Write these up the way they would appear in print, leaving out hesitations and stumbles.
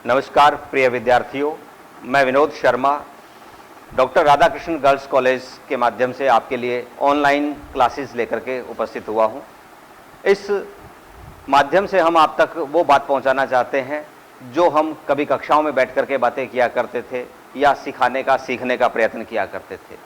नमस्कार प्रिय विद्यार्थियों, मैं Vinod Sharma doctor Radhakrishna girls college के माध्यम से आपके लिए ऑनलाइन क्लासेस लेकर के उपस्थित हुआ हूं। इस माध्यम से हम आप तक वो बात पहुंचाना चाहते हैं जो हम कभी कक्षाओं में बैठ करके बातें किया करते थे या सीखने का प्रयत्न किया करते थे।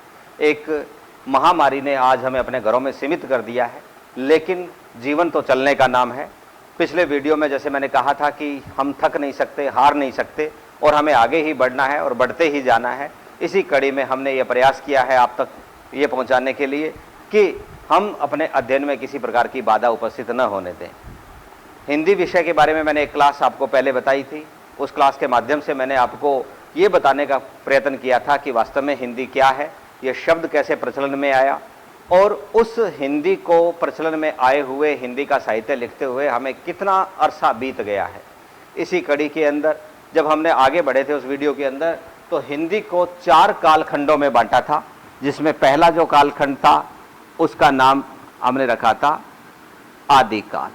एक महामारी ने आज हमें अपने घरों में सीमित कर दिया है, लेकिन जीवन तो चलने का नाम है। पिछले वीडियो में जैसे मैंने कहा था कि हम थक नहीं सकते, हार नहीं सकते और हमें आगे ही बढ़ना है और बढ़ते ही जाना है। इसी कड़ी में हमने ये प्रयास किया है आप तक ये पहुंचाने के लिए कि हम अपने अध्ययन में किसी प्रकार की बाधा उपस्थित न होने दें। हिंदी विषय के बारे में मैंने एक क्लास आपको पहले बताई थी। उस क्लास के माध्यम से मैंने आपको ये बताने का प्रयत्न किया था कि वास्तव में हिंदी क्या है, ये शब्द कैसे प्रचलन में आया और उस हिंदी को प्रचलन में आए हुए हिंदी का साहित्य लिखते हुए हमें कितना अरसा बीत गया है। इसी कड़ी के अंदर जब हमने आगे बढ़े थे उस वीडियो के अंदर, तो हिंदी को 4 कालखंडों में बांटा था, जिसमें पहला जो कालखंड था उसका नाम हमने रखा था आदिकाल।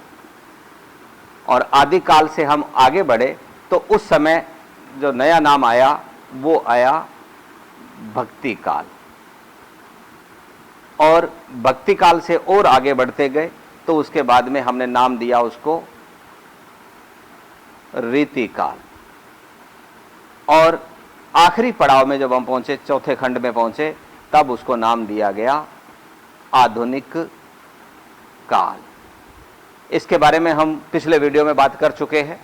और आदिकाल से हम आगे बढ़े तो उस समय जो नया नाम आया वो आया भक्ति काल। और भक्ति काल से और आगे बढ़ते गए तो उसके बाद में हमने नाम दिया उसको रीति काल। और आखिरी पड़ाव में जब हम पहुंचे, चौथे खंड में पहुंचे, तब उसको नाम दिया गया आधुनिक काल। इसके बारे में हम पिछले वीडियो में बात कर चुके हैं।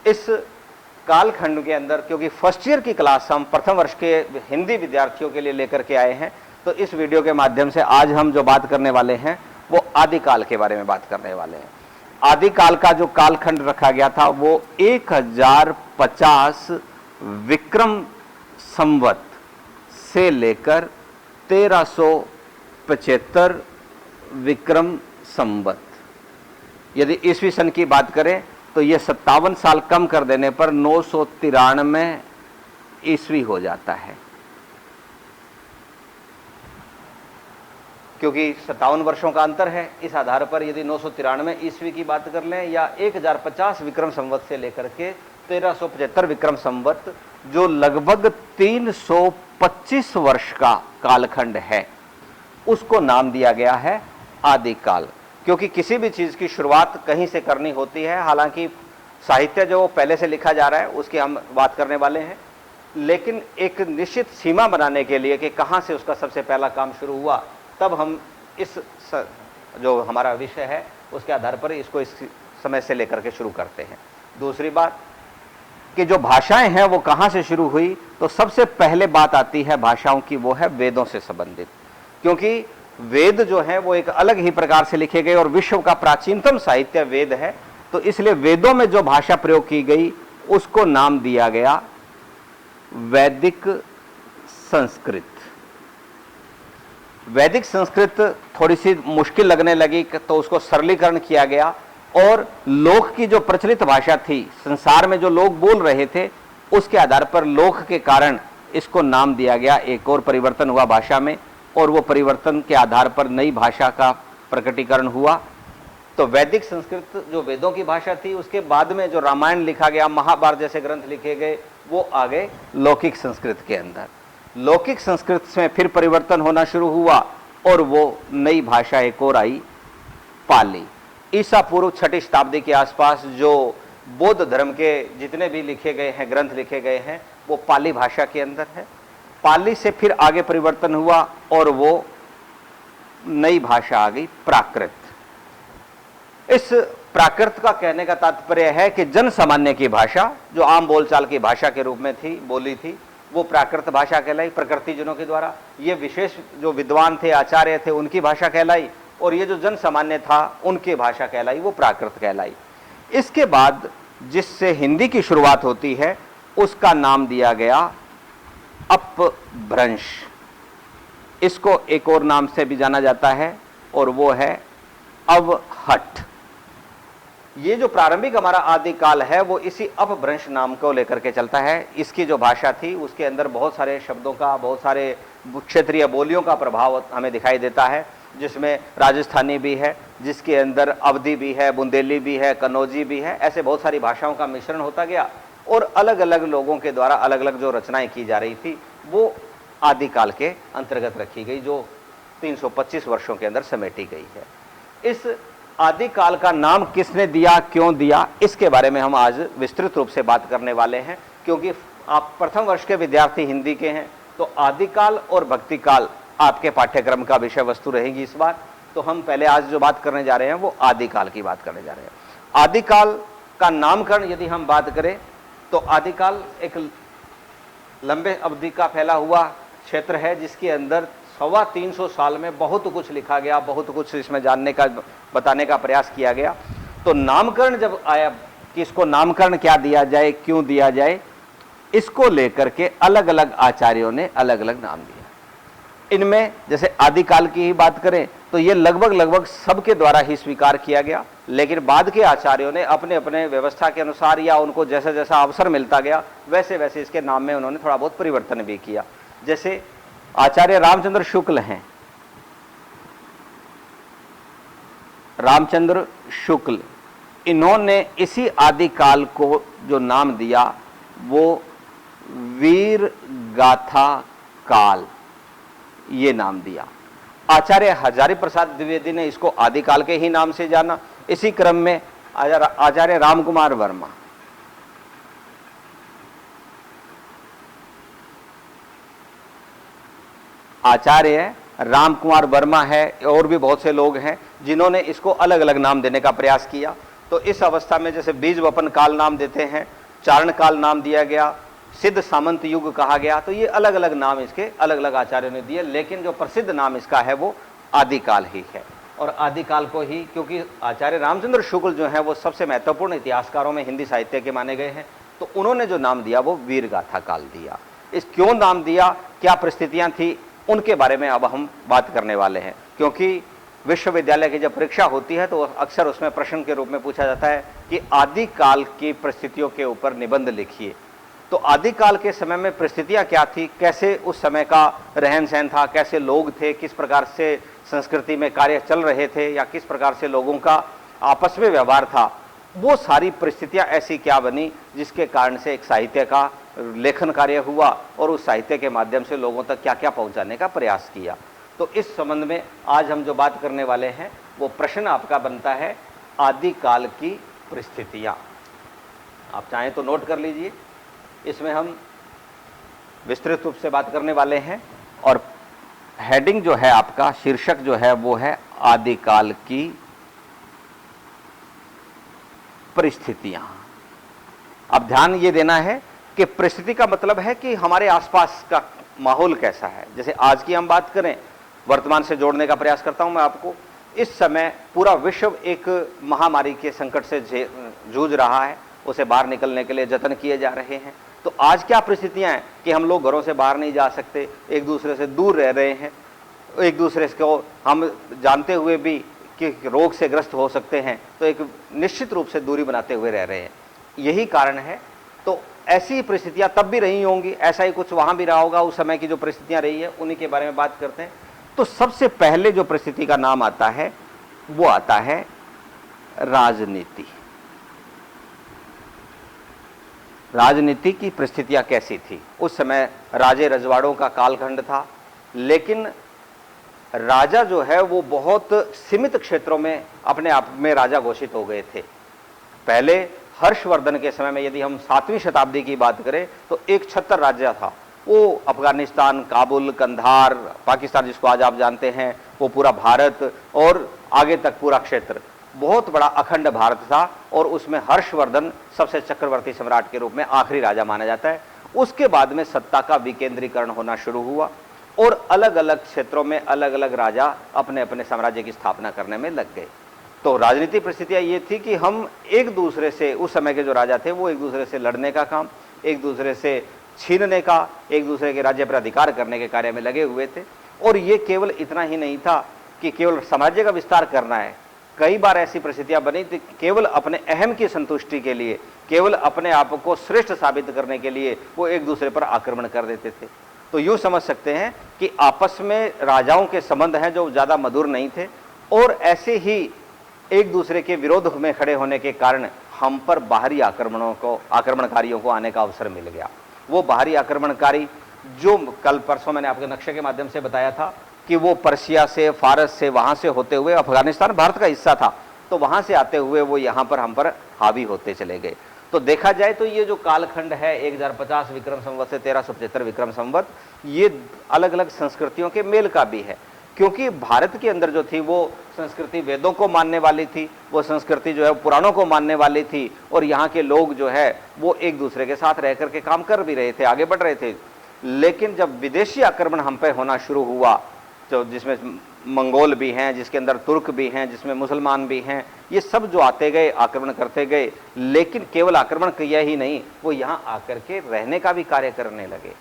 इस कालखंड के अंदर, क्योंकि फर्स्ट ईयर की क्लास हम प्रथम वर्ष के हिंदी विद्यार्थियों के लिए लेकर के आए हैं, तो इस वीडियो के माध्यम से आज हम जो बात करने वाले हैं वो आदिकाल के बारे में बात करने वाले हैं। आदिकाल का जो कालखंड रखा गया था वो 1050 विक्रम संवत से लेकर 1375 विक्रम संवत। यदि ईस्वी सन की बात करें तो ये 57 साल कम कर देने पर 993 ईस्वी हो जाता है, क्योंकि 57 वर्षों का अंतर है। इस आधार पर यदि 993 ईस्वी की बात कर लें या 1050 विक्रम संवत से लेकर के 1375 विक्रम संवत, जो लगभग 325 वर्ष का कालखंड है, उसको नाम दिया गया है आदिकाल। क्योंकि किसी भी चीज की शुरुआत कहीं से करनी होती है। हालांकि साहित्य जो पहले से लिखा जा रहा है उसकी हम बात करने वाले हैं, लेकिन एक निश्चित सीमा बनाने के लिए कि कहां से उसका सबसे पहला काम शुरू हुआ, तब हम इस जो हमारा विषय है उसके आधार पर इसको इस समय से लेकर के शुरू करते हैं। दूसरी बात कि जो भाषाएं हैं वो कहां से शुरू हुई, तो सबसे पहले बात आती है भाषाओं की, वो है वेदों से संबंधित। क्योंकि वेद जो है वो एक अलग ही प्रकार से लिखे गए और विश्व का प्राचीनतम साहित्य वेद है, तो इसलिए वेदों में जो भाषा प्रयोग की गई उसको नाम दिया गया वैदिक संस्कृत। वैदिक संस्कृत थोड़ी सी मुश्किल लगने लगी तो उसको सरलीकरण किया गया और लोक की जो प्रचलित भाषा थी, संसार में जो लोग बोल रहे थे, उसके आधार पर लोक के कारण इसको नाम दिया गया। एक और परिवर्तन हुआ भाषा में और वो परिवर्तन के आधार पर नई भाषा का प्रकटीकरण हुआ। तो वैदिक संस्कृत जो वेदों की भाषा थी, उसके बाद में जो रामायण लिखा गया, महाभारत जैसे ग्रंथ लिखे गए, वो आ गए लौकिक संस्कृत के अंदर। लौकिक संस्कृत में फिर परिवर्तन होना शुरू हुआ और वो नई भाषा एक और आई, पाली। ईसा पूर्व 6ठी शताब्दी के आसपास जो बौद्ध धर्म के जितने भी लिखे गए हैं, ग्रंथ लिखे गए हैं, वो पाली भाषा के अंदर है। पाली से फिर आगे परिवर्तन हुआ और वो नई भाषा आ गई, प्राकृत। इस प्राकृत का कहने का तात्पर्य है कि जन सामान्य की भाषा, जो आम बोलचाल की भाषा के रूप में थी, बोली थी, वो प्राकृत भाषा कहलाई, प्रकृति जनों के द्वारा। ये विशेष जो विद्वान थे, आचार्य थे, उनकी भाषा कहलाई, और ये जो जन सामान्य था उनकी भाषा कहलाई, वो प्राकृत कहलाई। इसके बाद जिससे हिंदी की शुरुआत होती है उसका नाम दिया गया अपभ्रंश। इसको एक और नाम से भी जाना जाता है और वो है अवहट्ठ। ये जो प्रारंभिक हमारा आदिकाल है वो इसी अपभ्रंश नाम को लेकर के चलता है। इसकी जो भाषा थी उसके अंदर बहुत सारे शब्दों का, बहुत सारे क्षेत्रीय बोलियों का प्रभाव हमें दिखाई देता है, जिसमें राजस्थानी भी है, जिसके अंदर अवधी भी है, बुंदेली भी है, कन्नौजी भी है। ऐसे बहुत सारी भाषाओं का मिश्रण होता गया और अलग अलग लोगों के द्वारा अलग अलग जो रचनाएं की जा रही थी वो आदिकाल के अंतर्गत रखी गई, जो 325 वर्षों के अंदर समेटी गई है। इस आदिकाल का नाम किसने दिया, क्यों दिया, इसके बारे में हम आज विस्तृत रूप से बात करने वाले हैं। क्योंकि आप प्रथम वर्ष के विद्यार्थी हिंदी के हैं तो आदिकाल और भक्तिकाल आपके पाठ्यक्रम का विषय वस्तु रहेगी इस बार। तो हम पहले आज जो बात करने जा रहे हैं वो आदिकाल की बात करने जा रहे हैं। आदिकाल का नामकरण यदि हम बात करें तो आदिकाल एक लंबे अवधि का फैला हुआ क्षेत्र है जिसके अंदर 325 साल में बहुत कुछ लिखा गया, बहुत कुछ इसमें जानने का बताने का प्रयास किया गया। तो नामकरण जब आया कि इसको नामकरण क्या दिया जाए, क्यों दिया जाए, इसको लेकर के अलग अलग आचार्यों ने अलग अलग नाम दिया। इनमें जैसे आदिकाल की ही बात करें तो ये लगभग सबके द्वारा ही स्वीकार किया गया, लेकिन बाद के आचार्यों ने अपने अपने व्यवस्था के अनुसार या उनको जैसा जैसा अवसर मिलता गया वैसे वैसे इसके नाम में उन्होंने थोड़ा बहुत परिवर्तन भी किया। जैसे आचार्य रामचंद्र शुक्ल हैं, रामचंद्र शुक्ल, इन्होंने इसी आदिकाल को जो नाम दिया वो वीर गाथा काल ये नाम दिया। आचार्य हजारी प्रसाद द्विवेदी ने इसको आदिकाल के ही नाम से जाना। इसी क्रम में आचार्य रामकुमार वर्मा, आचार्य रामकुमार वर्मा है और भी बहुत से लोग हैं जिन्होंने इसको अलग अलग नाम देने का प्रयास किया। तो इस अवस्था में जैसे बीज वपन काल नाम देते हैं, चारण काल नाम दिया गया, सिद्ध सामंत युग कहा गया। तो ये अलग अलग नाम इसके अलग अलग आचार्यों ने दिए, लेकिन जो प्रसिद्ध नाम इसका है वो आदिकाल ही है। और आदिकाल को ही, क्योंकि आचार्य रामचंद्र शुक्ल जो है वो सबसे महत्वपूर्ण इतिहासकारों में हिंदी साहित्य के माने गए हैं, तो उन्होंने जो नाम दिया वो वीर गाथा काल दिया। इस क्यों नाम दिया, क्या परिस्थितियां थी, उनके बारे में अब हम बात करने वाले हैं। क्योंकि विश्वविद्यालय की जब परीक्षा होती है तो अक्सर उसमें प्रश्न के रूप में पूछा जाता है कि आदिकाल की परिस्थितियों के ऊपर निबंध लिखिए। तो आदिकाल के समय में परिस्थितियां क्या थी, कैसे उस समय का रहन सहन था, कैसे लोग थे, किस प्रकार से संस्कृति में कार्य चल रहे थे या किस प्रकार से लोगों का आपस में व्यवहार था, वो सारी परिस्थितियां ऐसी क्या बनी जिसके कारण से एक साहित्य का लेखन कार्य हुआ और उस साहित्य के माध्यम से लोगों तक क्या क्या पहुंचाने का प्रयास किया। तो इस संबंध में आज हम जो बात करने वाले हैं वो प्रश्न आपका बनता है आदिकाल की परिस्थितियां। आप चाहें तो नोट कर लीजिए, इसमें हम विस्तृत रूप से बात करने वाले हैं और हेडिंग जो है आपका, शीर्षक जो है वो है आदिकाल की परिस्थितियां। अब ध्यान ये देना है कि परिस्थिति का मतलब है कि हमारे आसपास का माहौल कैसा है। जैसे आज की हम बात करें, वर्तमान से जोड़ने का प्रयास करता हूं मैं आपको। इस समय पूरा विश्व एक महामारी के संकट से जूझ रहा है, उसे बाहर निकलने के लिए जतन किए जा रहे हैं। तो आज क्या परिस्थितियां हैं कि हम लोग घरों से बाहर नहीं जा सकते, एक दूसरे से दूर रह रहे हैं, एक दूसरे को हम जानते हुए भी कि रोग से ग्रस्त हो सकते हैं तो एक निश्चित रूप से दूरी बनाते हुए रह रहे हैं। यही कारण है। तो ऐसी परिस्थितियां तब भी रही होंगी, ऐसा ही कुछ वहां भी रहा होगा। उस समय की जो परिस्थितियां रही है उन्हीं के बारे में बात करते हैं। तो सबसे पहले जो परिस्थिति का नाम आता है वो आता है राजनीति। राजनीति की परिस्थितियां कैसी थी? उस समय राजे रजवाड़ों का कालखंड था, लेकिन राजा जो है वो बहुत सीमित क्षेत्रों में अपने आप में राजा घोषित हो गए थे। पहले हर्षवर्धन के समय में यदि हम 7वीं शताब्दी की बात करें तो एक 76 राज्य था। वो अफगानिस्तान, काबुल, कंधार, पाकिस्तान जिसको आज आप जानते हैं, वो पूरा भारत और आगे तक पूरा क्षेत्र बहुत बड़ा अखंड भारत था। और उसमें हर्षवर्धन सबसे चक्रवर्ती सम्राट के रूप में आखिरी राजा माना जाता है। उसके बाद में सत्ता का विकेंद्रीकरण होना शुरू हुआ और अलग अलग क्षेत्रों में अलग अलग राजा अपने अपने साम्राज्य की स्थापना करने में लग गए। तो राजनीतिक परिस्थितियां ये थी कि हम एक दूसरे से, उस समय के जो राजा थे वो एक दूसरे से लड़ने का काम, एक दूसरे से छीनने का, एक दूसरे के राज्य पर अधिकार करने के कार्य में लगे हुए थे। और ये केवल इतना ही नहीं था कि केवल साम्राज्य का विस्तार करना है। कई बार ऐसी परिस्थितियां बनी थी केवल अपने अहम की संतुष्टि के लिए, केवल अपने आप को श्रेष्ठ साबित करने के लिए वो एक दूसरे पर आक्रमण कर देते थे। तो यूं समझ सकते हैं कि आपस में राजाओं के संबंध हैं जो ज्यादा मधुर नहीं थे और ऐसे ही एक दूसरे के विरोध में खड़े होने के कारण हम पर बाहरी आक्रमणकारियों को आने का अवसर मिल गया। वो बाहरी आक्रमणकारी जो कल परसों मैंने आपके नक्शे के माध्यम से बताया था कि वो पर्शिया से, फारस से, वहां से होते हुए, अफगानिस्तान भारत का हिस्सा था, तो वहां से आते हुए वो यहाँ पर हम पर हावी होते चले गए। तो देखा जाए तो ये जो कालखंड है 1050 विक्रम संवत से 1375 विक्रम संवत, ये अलग अलग संस्कृतियों के मेल का भी है, क्योंकि भारत के अंदर जो थी वो संस्कृति वेदों को मानने वाली थी, वो संस्कृति जो है पुराणों को मानने वाली थी, और यहाँ के लोग जो है वो एक दूसरे के साथ रह करके काम कर भी रहे थे, आगे बढ़ रहे थे। लेकिन जब विदेशी आक्रमण हम पे होना शुरू हुआ, जो जिसमें मंगोल भी हैं, जिसके अंदर तुर्क भी हैं, जिसमें मुसलमान भी हैं, ये सब जो आते गए आक्रमण करते गए, लेकिन केवल आक्रमण किया ही नहीं, वो यहाँ आकर के रहने का भी कार्य करने लगे।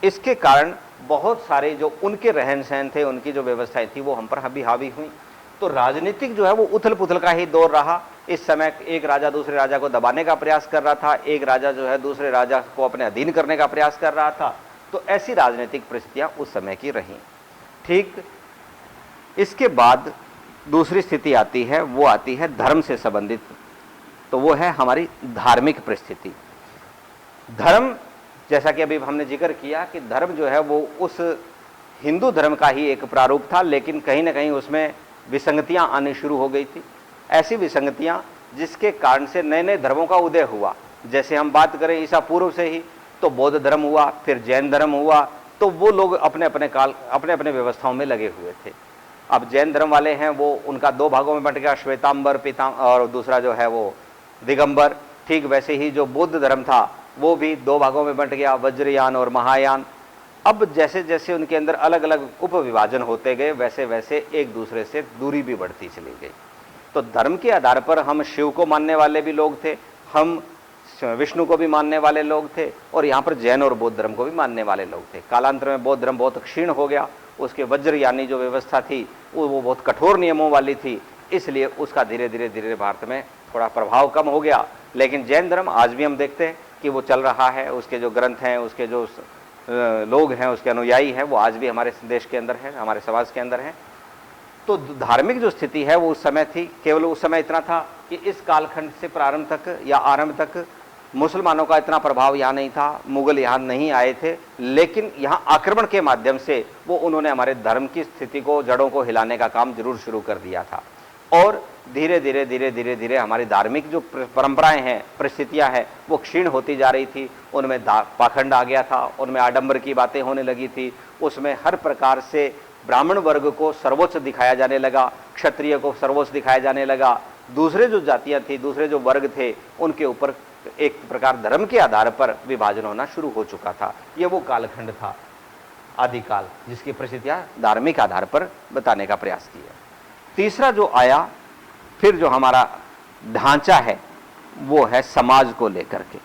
इसके कारण बहुत सारे जो उनके रहन सहन थे, उनकी जो व्यवस्थाएं थी, वो हम पर हावी हुई। तो राजनीतिक जो है वो उथल पुथल का ही दौर रहा। इस समय एक राजा दूसरे राजा को दबाने का प्रयास कर रहा था, एक राजा जो है दूसरे राजा को अपने अधीन करने का प्रयास कर रहा था। तो ऐसी राजनीतिक परिस्थितियां उस समय की रहीं। ठीक इसके बाद दूसरी स्थिति आती है, वो आती है धर्म से संबंधित, तो वो है हमारी धार्मिक परिस्थिति। धर्म, जैसा कि अभी हमने जिक्र किया कि धर्म जो है वो उस हिंदू धर्म का ही एक प्रारूप था, लेकिन कहीं ना कहीं उसमें विसंगतियां आनी शुरू हो गई थी। ऐसी विसंगतियां जिसके कारण से नए नए धर्मों का उदय हुआ। जैसे हम बात करें ईसा पूर्व से ही, तो बौद्ध धर्म हुआ, फिर जैन धर्म हुआ, तो वो लोग अपने अपने व्यवस्थाओं में लगे हुए थे। अब जैन धर्म वाले हैं, वो उनका दो भागों में बंट गया, श्वेतांबर पीतांबर, और दूसरा जो है वो दिगंबर। ठीक वैसे ही जो बौद्ध धर्म था वो भी दो भागों में बंट गया, वज्रयान और महायान। अब जैसे जैसे उनके अंदर अलग अलग उप विभाजन होते गए, वैसे वैसे एक दूसरे से दूरी भी बढ़ती चली गई। तो धर्म के आधार पर हम शिव को मानने वाले भी लोग थे, हम विष्णु को भी मानने वाले लोग थे, और यहाँ पर जैन और बौद्ध धर्म को भी मानने वाले लोग थे। कालांतर में बौद्ध धर्म बहुत क्षीण हो गया, उसके वज्रयानी जो व्यवस्था थी वो बहुत कठोर नियमों वाली थी, इसलिए उसका धीरे धीरे भारत में थोड़ा प्रभाव कम हो गया। लेकिन जैन धर्म आज भी हम देखते हैं कि वो चल रहा है, उसके जो ग्रंथ हैं, उसके जो लोग हैं, उसके अनुयायी हैं, वो आज भी हमारे देश के अंदर है, हमारे समाज के अंदर है। तो धार्मिक जो स्थिति है वो उस समय थी। केवल उस समय इतना था कि इस कालखंड से प्रारंभ तक या आरंभ तक मुसलमानों का इतना प्रभाव यहाँ नहीं था, मुगल यहाँ नहीं आए थे, लेकिन यहाँ आक्रमण के माध्यम से वो उन्होंने हमारे धर्म की स्थिति को, जड़ों को हिलाने का काम जरूर शुरू कर दिया था। और धीरे धीरे हमारी धार्मिक जो परंपराएं हैं, परिस्थितियां हैं, वो क्षीण होती जा रही थी। उनमें पाखंड आ गया था, उनमें आडंबर की बातें होने लगी थी, उसमें हर प्रकार से ब्राह्मण वर्ग को सर्वोच्च दिखाया जाने लगा, क्षत्रिय को सर्वोच्च दिखाया जाने लगा, दूसरे जो जातियां थी, दूसरे जो वर्ग थे, उनके ऊपर एक प्रकार धर्म के आधार पर विभाजन होना शुरू हो चुका था। ये वो कालखंड था आदिकाल, जिसकी परिस्थितियां धार्मिक आधार पर बताने का प्रयास किया। तीसरा जो आया फिर जो हमारा ढांचा है वो है समाज को लेकर के।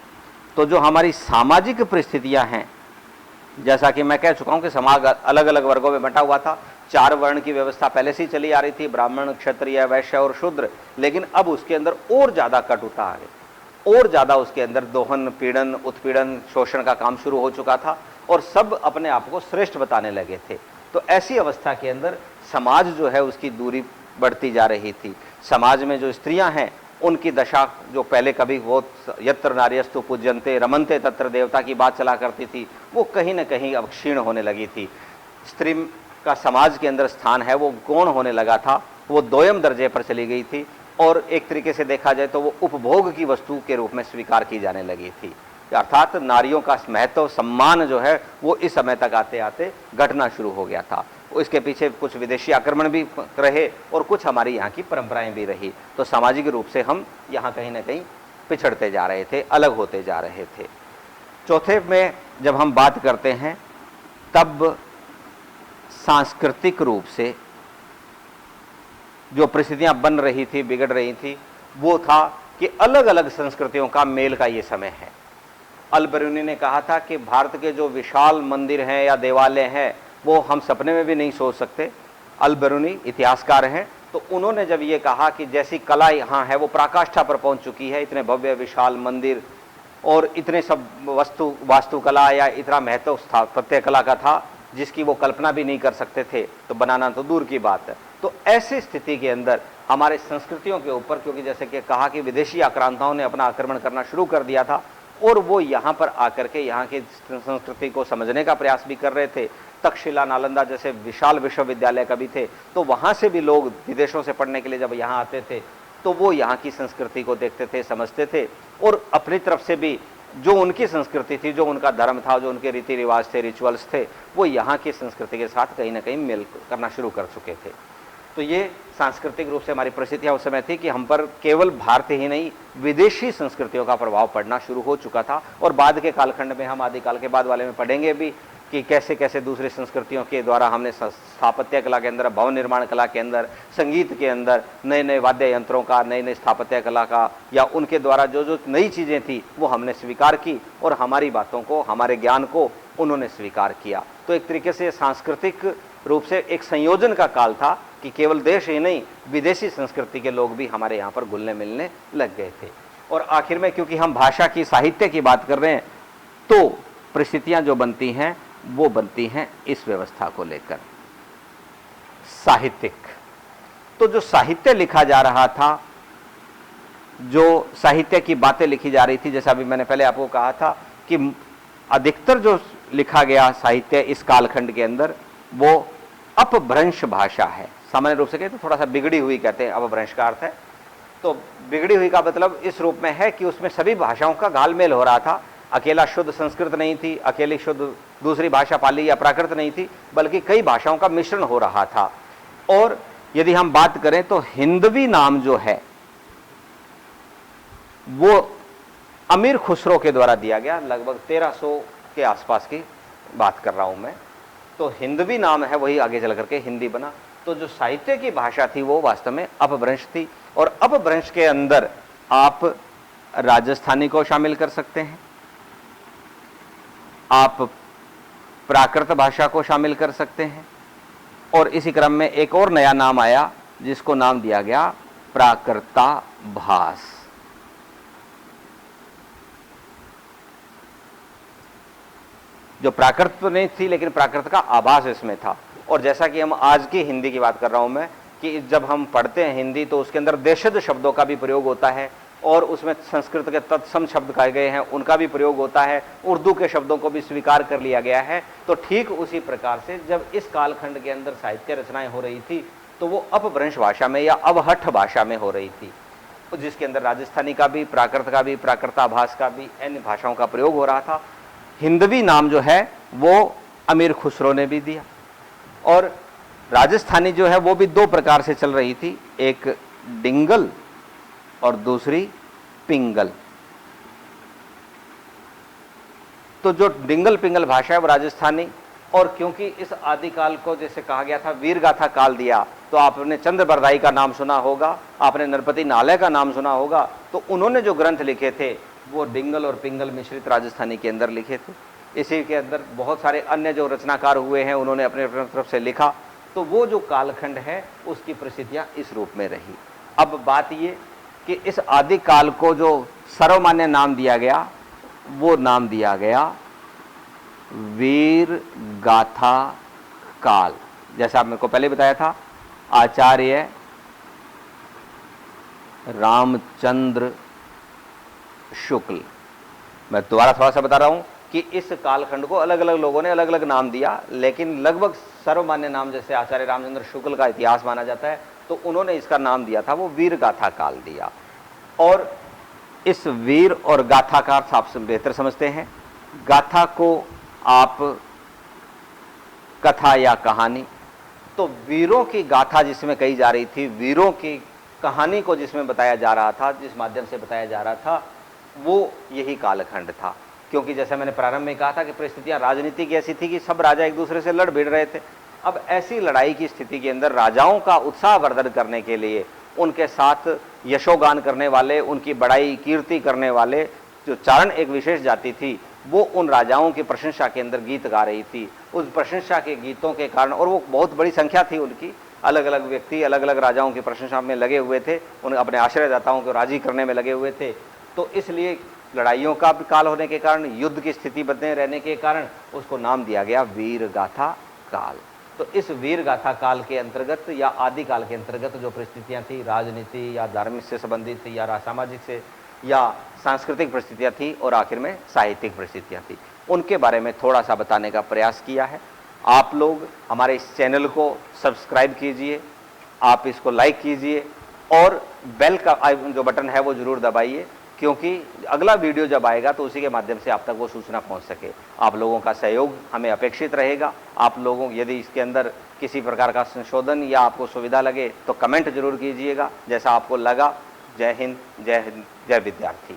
तो जो हमारी सामाजिक परिस्थितियां हैं, जैसा कि मैं कह चुका हूं कि समाज अलग अलग वर्गों में बंटा हुआ था। 4 वर्ण की व्यवस्था पहले से ही चली आ रही थी, ब्राह्मण, क्षत्रिय, वैश्य और शूद्र, लेकिन अब उसके अंदर और ज्यादा कटुता आ गई, और ज्यादा उसके अंदर दोहन, पीड़न, उत्पीड़न, शोषण का काम शुरू हो चुका था, और सब अपने आप को श्रेष्ठ बताने लगे थे। तो ऐसी अवस्था के अंदर समाज जो है उसकी दूरी बढ़ती जा रही थी। समाज में जो स्त्रियां हैं उनकी दशा, जो पहले कभी वो यत्र नार्यस्तु पूज्यन्ते रमन्ते तत्र देवता की बात चला करती थी, वो कहीं ना कहीं अब क्षीण होने लगी थी। स्त्री का समाज के अंदर स्थान है वो गौण होने लगा था, वो दोयम दर्जे पर चली गई थी, और एक तरीके से देखा जाए तो वो उपभोग की वस्तु के रूप में स्वीकार की जाने लगी थी। अर्थात नारियों का महत्व, सम्मान जो है वो इस समय तक आते आते घटना शुरू हो गया था। इसके पीछे कुछ विदेशी आक्रमण भी रहे और कुछ हमारी यहाँ की परंपराएं भी रही। तो सामाजिक रूप से हम यहाँ कहीं ना कहीं पिछड़ते जा रहे थे, अलग होते जा रहे थे। चौथे में जब हम बात करते हैं तब सांस्कृतिक रूप से जो परिस्थितियां बन रही थी, बिगड़ रही थी, वो था कि अलग अलग संस्कृतियों का मेल का ये समय है। अल-बरूनी ने कहा था कि भारत के जो विशाल मंदिर हैं या देवालय हैं वो हम सपने में भी नहीं सोच सकते। अल-बरूनी इतिहासकार हैं, तो उन्होंने जब ये कहा कि जैसी कला यहाँ है वो पराकाष्ठा पर पहुंच चुकी है, इतने भव्य विशाल मंदिर और इतने सब वास्तुकला या इतना महत्व स्थापत्य कला का था जिसकी वो कल्पना भी नहीं कर सकते थे, तो बनाना तो दूर की बात है। तो ऐसी स्थिति के अंदर हमारे संस्कृतियों के ऊपर, क्योंकि जैसे कि कहा कि विदेशी आक्रांताओं ने अपना आक्रमण करना शुरू कर दिया था और वो यहाँ पर आकर के यहाँ की संस्कृति को समझने का प्रयास भी कर रहे थे। तक्षशिला, नालंदा जैसे विशाल विश्वविद्यालय कभी थे, तो वहाँ से भी लोग विदेशों से पढ़ने के लिए जब यहाँ आते थे तो वो यहाँ की संस्कृति को देखते थे, समझते थे और अपनी तरफ से भी जो उनकी संस्कृति थी, जो उनका धर्म था, जो उनके रीति रिवाज थे, रिचुअल्स थे, वो यहाँ की संस्कृति के साथ कहीं ना कहीं मेल करना शुरू कर चुके थे। तो ये सांस्कृतिक रूप से हमारी परिस्थितियाँ उस समय थी कि हम पर केवल भारतीय ही नहीं, विदेशी संस्कृतियों का प्रभाव पड़ना शुरू हो चुका था। और बाद के कालखंड में हम आदिकाल के बाद वाले में पढ़ेंगे भी कि कैसे कैसे दूसरी संस्कृतियों के द्वारा हमने स्थापत्य कला के अंदर, भवन निर्माण कला के अंदर, संगीत के अंदर नए नए वाद्य यंत्रों का, नई नई स्थापत्य कला का, या उनके द्वारा जो जो नई चीज़ें थी वो हमने स्वीकार की और हमारी बातों को, हमारे ज्ञान को उन्होंने स्वीकार किया। तो एक तरीके से सांस्कृतिक रूप से एक संयोजन का काल था कि केवल देश ही नहीं, विदेशी संस्कृति के लोग भी हमारे यहाँ पर घुलने मिलने लग गए थे। और आखिर में क्योंकि हम भाषा की, साहित्य की बात कर रहे हैं, तो परिस्थितियाँ जो बनती हैं वो बनती हैं इस व्यवस्था को लेकर, साहित्यिक। तो जो साहित्य लिखा जा रहा था, जो साहित्य की बातें लिखी जा रही थी, जैसा अभी मैंने पहले आपको कहा था कि अधिकतर जो लिखा गया साहित्य इस कालखंड के अंदर वो अपभ्रंश भाषा है। सामान्य रूप से कहते तो थोड़ा सा बिगड़ी हुई कहते हैं, अपभ्रंश का अर्थ है। तो बिगड़ी हुई का मतलब इस रूप में है कि उसमें सभी भाषाओं का घालमेल हो रहा था। अकेला शुद्ध संस्कृत नहीं थी, अकेली शुद्ध दूसरी भाषा पाली या प्राकृत नहीं थी, बल्कि कई भाषाओं का मिश्रण हो रहा था। और यदि हम बात करें तो हिंदवी नाम जो है वो अमीर खुसरो के द्वारा दिया गया, लगभग 1300 के आसपास की बात कर रहा हूं मैं। तो हिंदवी नाम है, वही आगे चल करके हिंदी बना। तो जो साहित्य की भाषा थी वो वास्तव में अपभ्रंश थी। और अपभ्रंश के अंदर आप राजस्थानी को शामिल कर सकते हैं, आप प्राकृत भाषा को शामिल कर सकते हैं, और इसी क्रम में एक और नया नाम आया जिसको नाम दिया गया प्राकृताभास। जो प्राकृत तो नहीं थी लेकिन प्राकृत का आभास इसमें था। और जैसा कि हम आज की हिंदी की बात कर रहा हूं मैं, कि जब हम पढ़ते हैं हिंदी तो उसके अंदर देशज शब्दों का भी प्रयोग होता है और उसमें संस्कृत के तत्सम शब्द कहे गए हैं उनका भी प्रयोग होता है, उर्दू के शब्दों को भी स्वीकार कर लिया गया है। तो ठीक उसी प्रकार से जब इस कालखंड के अंदर साहित्य रचनाएं हो रही थी तो वो अपभ्रंश भाषा में या अवहठ भाषा में हो रही थी, जिसके अंदर राजस्थानी का भी, प्राकृत का भी, प्राकृताभास का भी, अन्य भाषाओं का प्रयोग हो रहा था। हिंदवी नाम जो है वो अमीर खुसरो ने भी दिया। और राजस्थानी जो है वो भी दो प्रकार से चल रही थी, एक डिंगल और दूसरी पिंगल। तो जो डिंगल पिंगल भाषा है वो राजस्थानी, और क्योंकि इस आदिकाल को जैसे कहा गया था वीर गाथा काल दिया, तो आपने चंद्र बरदाई का नाम सुना होगा, आपने नरपति नालय का नाम सुना होगा। तो उन्होंने जो ग्रंथ लिखे थे वो डिंगल और पिंगल मिश्रित राजस्थानी के अंदर लिखे थे। इसी के अंदर बहुत सारे अन्य जो रचनाकार हुए हैं उन्होंने अपने तरफ से लिखा। तो वो जो कालखंड है उसकी परिस्थितियां इस रूप में रही। अब बात ये कि इस आदिकाल को जो सर्वमान्य नाम दिया गया वो नाम दिया गया वीर गाथा काल। जैसा मेरे को पहले बताया था, आचार्य रामचंद्र शुक्ल। मैं दोबारा थोड़ा सा बता रहा हूं कि इस कालखंड को अलग अलग लोगों ने अलग अलग नाम दिया, लेकिन लगभग सर्वमान्य नाम जैसे आचार्य रामचंद्र शुक्ल का इतिहास माना जाता है, तो उन्होंने इसका नाम दिया था वो वीर गाथा काल दिया। और इस वीर और गाथा का अर्थ आप बेहतर समझते हैं। गाथा को आप कथा या कहानी, तो वीरों की गाथा जिसमें कही जा रही थी, वीरों की कहानी को जिसमें बताया जा रहा था, जिस माध्यम से बताया जा रहा था, वो यही कालखंड था। क्योंकि जैसे मैंने प्रारंभ में कहा था कि परिस्थितियां राजनीति की ऐसी थी कि सब राजा एक दूसरे से लड़ भिड़ रहे थे। अब ऐसी लड़ाई की स्थिति के अंदर राजाओं का उत्साहवर्धन करने के लिए, उनके साथ यशोगान करने वाले, उनकी बड़ाई कीर्ति करने वाले जो चारण एक विशेष जाति थी, वो उन राजाओं की प्रशंसा के अंदर गीत गा रही थी। उस प्रशंसा के गीतों के कारण, और वो बहुत बड़ी संख्या थी उनकी, अलग अलग व्यक्ति अलग अलग राजाओं की प्रशंसा में लगे हुए थे, उन अपने आश्रयदाताओं को राजी करने में लगे हुए थे। तो इसलिए लड़ाइयों का भी काल होने के कारण, युद्ध की स्थिति बने रहने के कारण उसको नाम दिया गया वीर गाथा काल। तो इस वीर गाथा काल के अंतर्गत या आदि काल के अंतर्गत जो परिस्थितियां थी, राजनीति या धार्मिक से संबंधित या सामाजिक से या सांस्कृतिक परिस्थितियां थी और आखिर में साहित्यिक परिस्थितियां थी, उनके बारे में थोड़ा सा बताने का प्रयास किया है। आप लोग हमारे इस चैनल को सब्सक्राइब कीजिए, आप इसको लाइक कीजिए और बेल का जो बटन है वो जरूर दबाइए, क्योंकि अगला वीडियो जब आएगा तो उसी के माध्यम से आप तक वो सूचना पहुंच सके। आप लोगों का सहयोग हमें अपेक्षित रहेगा। आप लोगों यदि इसके अंदर किसी प्रकार का संशोधन या आपको सुविधा लगे तो कमेंट जरूर कीजिएगा, जैसा आपको लगा। जय हिंद, जय हिंद, जय विद्यार्थी।